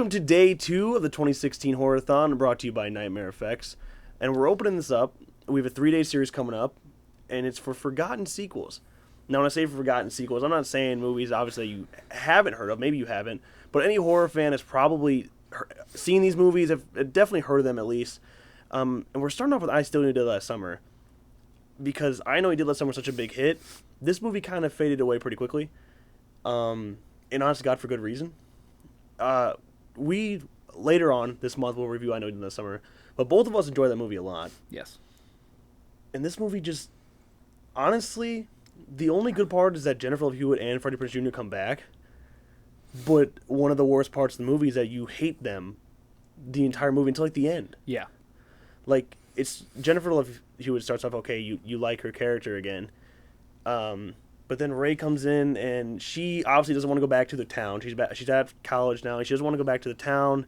Welcome to day 2 of the 2016 Horror-a-Thon, brought to you by Nightmare Effects. And we're opening this up. We have a 3-day series coming up, and it's for forgotten sequels. Now, when I say forgotten sequels, I'm not saying movies, obviously, you haven't heard of. Maybe you haven't. But any horror fan has probably seen these movies, have definitely heard of them at least. And we're starting off with I Still Knew He Did Last Summer. Because I Know He Did Last Summer was such a big hit, this movie kind of faded away pretty quickly. And honest to God, for good reason. We, later on this month, will review I Know He Did Last Summer. But both of us enjoy that movie a lot. Yes. And this movie just, honestly, the only good part is that Jennifer Love Hewitt and Freddie Prinze Jr. come back. But one of the worst parts of the movie is that you hate them the entire movie until, like, the end. Yeah. Like, it's Jennifer Love Hewitt starts off, okay, you like her character again. But then Ray comes in, and she obviously doesn't want to go back to the town. She's at college now, and she doesn't want to go back to the town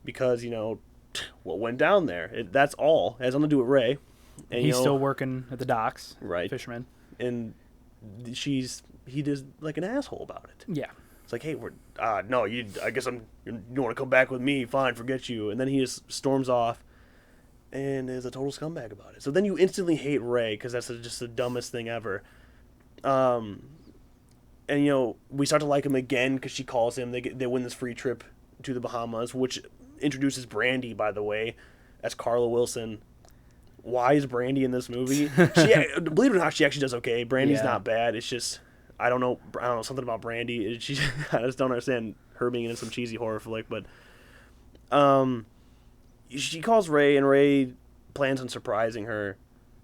because, you know, what went down there. That's all. It has nothing to do with Ray. And, He's still working at the docks. Right. Fisherman. And he does like an asshole about it. Yeah. It's like, hey, no, I guess you want to come back with me, fine, forget you. And then he just storms off and is a total scumbag about it. So then you instantly hate Ray because that's just the dumbest thing ever. And, you know, we start to like him again because she calls him. They win this free trip to the Bahamas, which introduces Brandy, by the way, as Carla Wilson. Why is Brandy in this movie? Believe it or not, she actually does okay. Brandy's not bad. It's just, I don't know, something about Brandy. I just don't understand her being in some cheesy horror flick. But she calls Ray, and Ray plans on surprising her,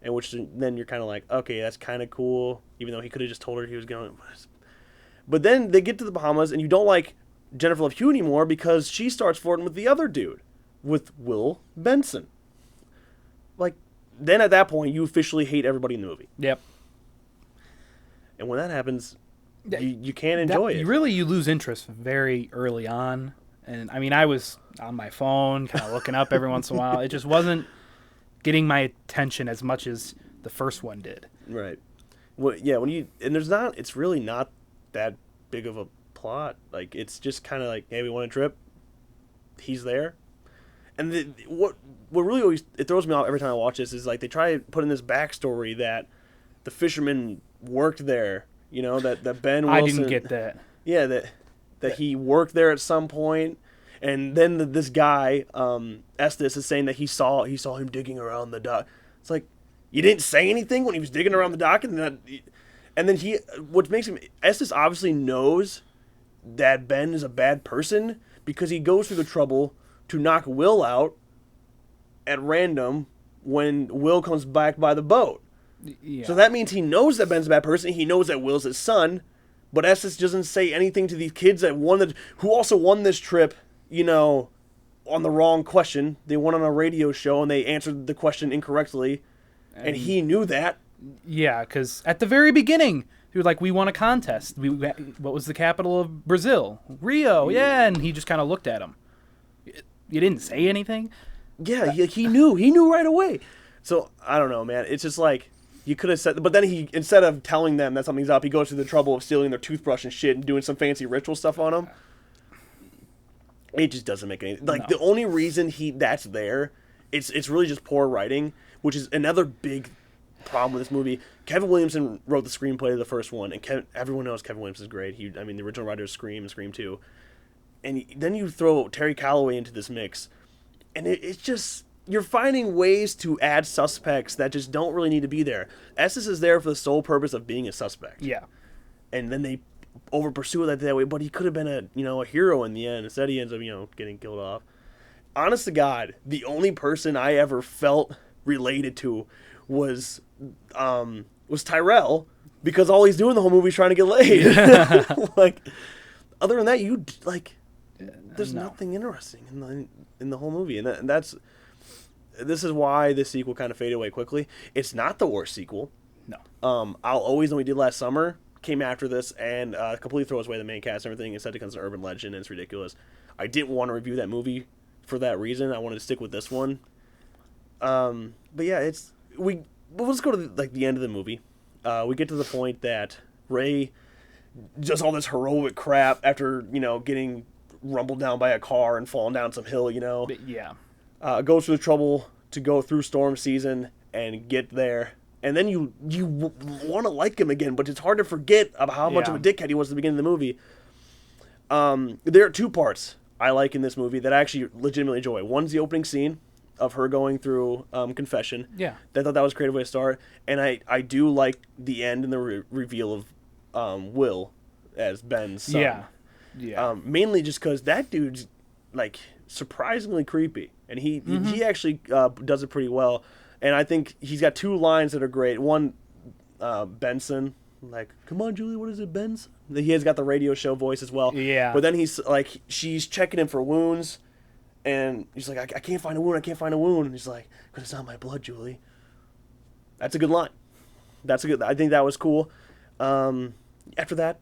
and which then you're kind of like, okay, that's kind of cool, even though he could have just told her he was going. But then they get to the Bahamas, and you don't like Jennifer Love Hewitt anymore because she starts flirting with the other dude, with Will Benson. Like, then at that point, you officially hate everybody in the movie. Yep. And when that happens, you can't enjoy it. You lose interest very early on. And, I mean, I was on my phone, kind of looking up every once in a while. It just wasn't getting my attention as much as the first one did. Right. Well, yeah, it's really not that big of a plot. Like, it's just kind of like, hey, we want a trip. He's there. And what really always it throws me off every time I watch this is like they try to put in this backstory that the fisherman worked there. You know, that Ben Wilson. I didn't get that. Yeah, that he worked there at some point, and then this guy Estes is saying that he saw him digging around the dock. It's like, you didn't say anything when he was digging around the dock, and then what makes him Estes obviously knows that Ben is a bad person because he goes through the trouble to knock Will out at random when Will comes back by the boat. Yeah. So that means he knows that Ben's a bad person. He knows that Will's his son, but Estes doesn't say anything to these kids who also won this trip, you know, on the wrong question. They went on a radio show and they answered the question incorrectly, and he knew that. Yeah, because at the very beginning, he was like, we won a contest. What was the capital of Brazil? Rio, yeah, and he just kind of looked at him. You didn't say anything? Yeah, he knew. He knew right away. So, I don't know, man. It's just like, you could have said, but then instead of telling them that something's up, he goes through the trouble of stealing their toothbrush and shit and doing some fancy ritual stuff on them. It just doesn't make any, like, no. The only reason that's there, it's really just poor writing, which is another big problem with this movie. Kevin Williamson wrote the screenplay of the first one, and everyone knows Kevin Williamson's great. The original writer of Scream and Scream 2. And then you throw Terry Calloway into this mix, and it's just, you're finding ways to add suspects that just don't really need to be there. Estes is there for the sole purpose of being a suspect. Yeah. And then they over-pursue that way, but he could have been a hero in the end. Instead, he ends up, getting killed off. Honest to God, the only person I ever felt related to was Tyrell, because all he's doing the whole movie is trying to get laid. Like, other than that, there's nothing interesting in the whole movie, and this is why this sequel kind of faded away quickly. It's not the worst sequel. No. I'll Always Know We Did Last Summer came after this and completely throws away the main cast and everything. Instead, it becomes an urban legend, and it's ridiculous. I didn't want to review that movie for that reason. I wanted to stick with this one. But yeah, let's go to the end of the movie. We get to the point that Ray does all this heroic crap after getting rumbled down by a car and fallen down some hill, you know. But yeah. Goes through the trouble to go through storm season and get there. And then you want to like him again, but it's hard to forget about how much of a dickhead he was at the beginning of the movie. There are two parts I like in this movie that I actually legitimately enjoy. One's the opening scene of her going through confession. Yeah. I thought that was a creative way to start. And I do like the end and the reveal of Will as Ben's son. Yeah. Yeah. Mainly just because that dude's, like, surprisingly creepy. And he actually does it pretty well. And I think he's got two lines that are great. One, Benson, like, come on, Julie, what is it, Benson? He has got the radio show voice as well. Yeah. But then he's like, she's checking him for wounds. And he's like, I can't find a wound. I can't find a wound. And he's like, because it's not my blood, Julie. That's a good line. I think that was cool. After that,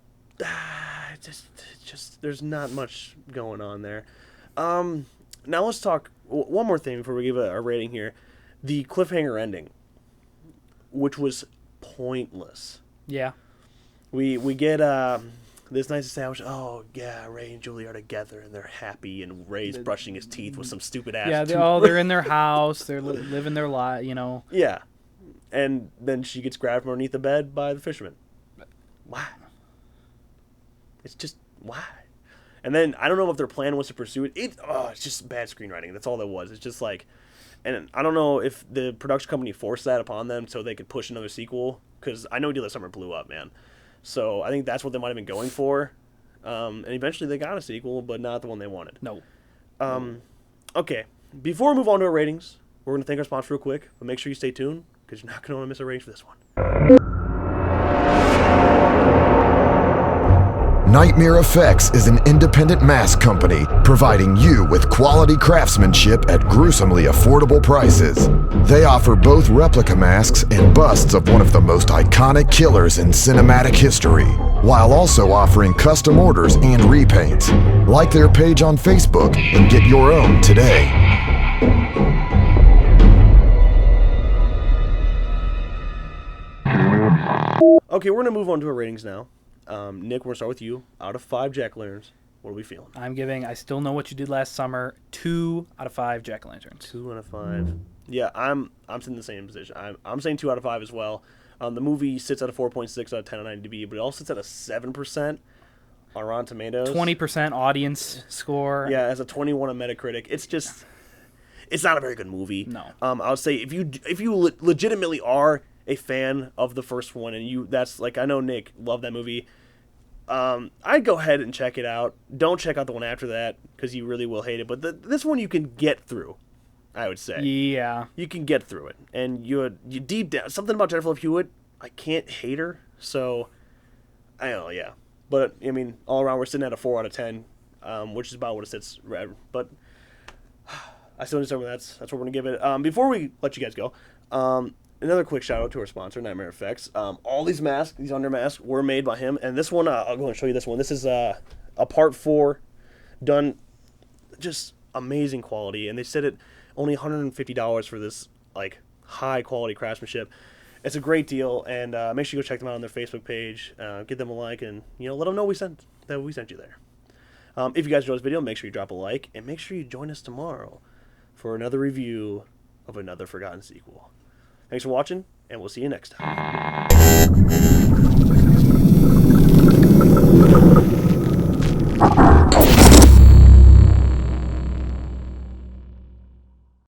just there's not much going on there. Now let's talk one more thing before we give a rating here. The cliffhanger ending, which was pointless. Yeah. We get this nice establishment. Oh yeah, Ray and Julie are together and they're happy, and Ray's brushing his teeth with some stupid ass. Yeah, they're in their house. They're living their life, you know. Yeah, and then she gets grabbed from underneath the bed by the fisherman. Why? It's just why? And then I don't know if their plan was to pursue it. It's just bad screenwriting. That's all that was. It's just like, and I don't know if the production company forced that upon them so they could push another sequel, because I know Deal This Summer blew up, man. So I think that's what they might have been going for. And eventually they got a sequel, but not the one they wanted. No. Okay. Before we move on to our ratings, we're going to thank our sponsor real quick, but make sure you stay tuned, because you're not going to want to miss a rating for this one. Nightmare Effects is an independent mask company providing you with quality craftsmanship at gruesomely affordable prices. They offer both replica masks and busts of one of the most iconic killers in cinematic history, while also offering custom orders and repaints. Like their page on Facebook and get your own today. Okay, we're going to move on to our ratings now. Nick, we're going to start with you. Out of 5 jack-o'-lanterns, what are we feeling? I'm giving I Still Know What You Did Last Summer 2 out of 5 jack-o'-lanterns. 2 out of 5. Yeah, I'm in the same position. I'm saying 2 out of 5 as well. The movie sits at a 4.6 out of 10 on IMDb, but it also sits at a 7% on Rotten Tomatoes. 20% audience score. Yeah, as a 21 on Metacritic. It's just, it's not a very good movie. No. I would say if you legitimately are a fan of the first one, and that's like, I know Nick loved that movie, I'd go ahead and check it out. Don't check out the one after that, because you really will hate it. But this one you can get through, I would say. Yeah. You can get through it. And you deep down, something about Jennifer Love Hewitt, I can't hate her. So, I don't know, yeah. But, I mean, all around, we're sitting at a 4 out of 10, which is about what it sits. But I still determine that's what we're going to give it. Before we let you guys go, another quick shout out to our sponsor, Nightmare Effects. All these masks, these under masks, were made by him. And this one, I'll go and show you this one. This is a part 4, done just amazing quality. And they said it only $150 for this, like, high quality craftsmanship. It's a great deal, and make sure you go check them out on their Facebook page. Give them a like, and let them know we sent you there. If you guys enjoyed this video, make sure you drop a like, and make sure you join us tomorrow for another review of another forgotten sequel. Thanks for watching, and we'll see you next time.